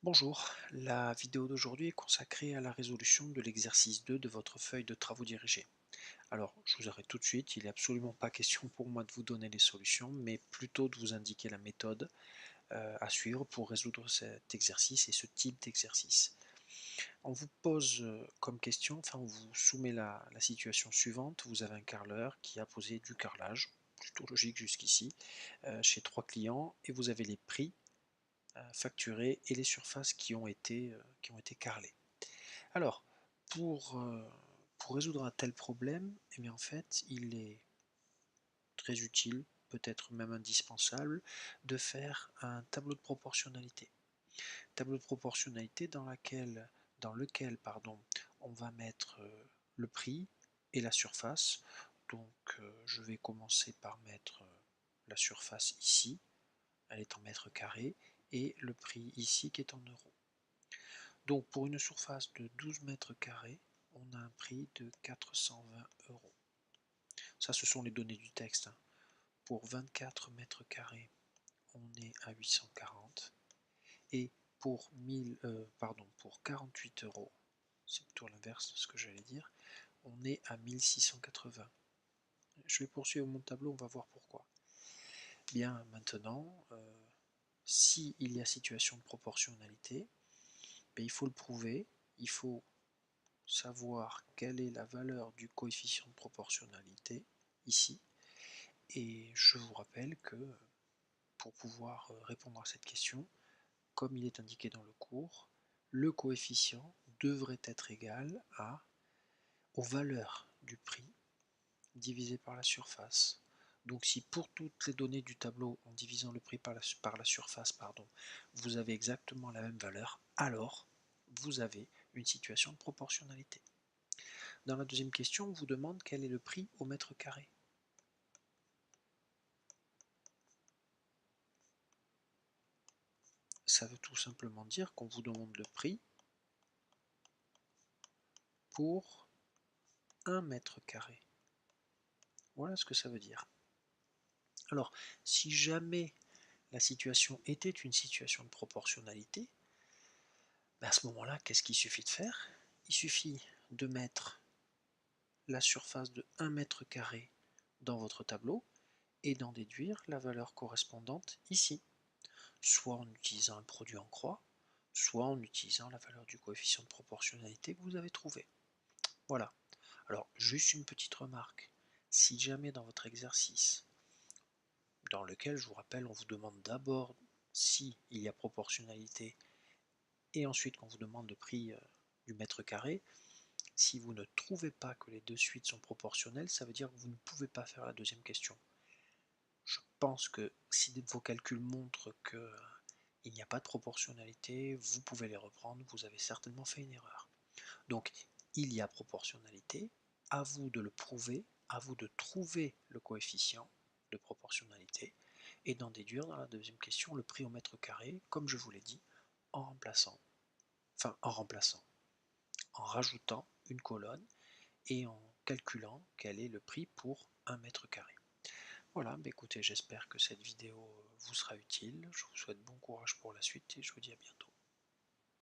Bonjour, la vidéo d'aujourd'hui est consacrée à la résolution de l'exercice 2 de votre feuille de travaux dirigés. Alors, je vous arrête tout de suite, il n'est absolument pas question pour moi de vous donner les solutions, mais plutôt de vous indiquer la méthode à suivre pour résoudre cet exercice et ce type d'exercice. On vous pose comme question, enfin on vous soumet la situation suivante, vous avez un carreleur qui a posé du carrelage, plutôt logique jusqu'ici, chez 3 clients, et vous avez les prix facturés et les surfaces qui ont été carrelées. Alors, pour, euh, pour résoudre un tel problème, eh bien en fait, il est très utile, peut-être même indispensable, de faire un tableau de proportionnalité. Tableau de proportionnalité dans lequel on va mettre le prix et la surface. Donc je vais commencer par mettre la surface ici, elle est en mètres carrés, et le prix ici qui est en euros. Donc pour une surface de 12 mètres carrés, on a un prix de 420 euros. Ça, ce sont les données du texte. Pour 24 mètres carrés, on est à 840. Et pour 48 euros, c'est plutôt l'inverse de ce que j'allais dire, on est à 1680. Je vais poursuivre mon tableau, on va voir pourquoi. Bien, maintenant, s'il y a situation de proportionnalité, ben, il faut le prouver, il faut savoir quelle est la valeur du coefficient de proportionnalité ici. Et je vous rappelle que pour pouvoir répondre à cette question, comme il est indiqué dans le cours, le coefficient devrait être égal aux valeurs du prix divisé par la surface. Donc si pour toutes les données du tableau, en divisant le prix par la surface, vous avez exactement la même valeur, alors vous avez une situation de proportionnalité. Dans la deuxième question, on vous demande quel est le prix au mètre carré. Ça veut tout simplement dire qu'on vous demande le prix pour 1 mètre carré. Voilà ce que ça veut dire. Alors, si jamais la situation était une situation de proportionnalité, à ce moment-là, qu'est-ce qu'il suffit de faire? Il suffit de mettre la surface de 1 mètre carré dans votre tableau et d'en déduire la valeur correspondante ici, soit en utilisant un produit en croix, soit en utilisant la valeur du coefficient de proportionnalité que vous avez trouvé. Voilà. Alors, juste une petite remarque. Si jamais dans votre exercice, dans lequel, je vous rappelle, on vous demande d'abord s'il y a proportionnalité et ensuite qu'on vous demande le prix du mètre carré, si vous ne trouvez pas que les deux suites sont proportionnelles, ça veut dire que vous ne pouvez pas faire la deuxième question. Je pense que si vos calculs montrent qu'il n'y a pas de proportionnalité, vous pouvez les reprendre, vous avez certainement fait une erreur. Donc, il y a proportionnalité, à vous de le prouver, à vous de trouver le coefficient de proportionnalité et d'en déduire dans la deuxième question le prix au mètre carré, comme je vous l'ai dit, en remplaçant, en rajoutant une colonne et en calculant quel est le prix pour 1 mètre carré. Voilà, bah écoutez, j'espère que cette vidéo vous sera utile, je vous souhaite bon courage pour la suite et je vous dis à bientôt.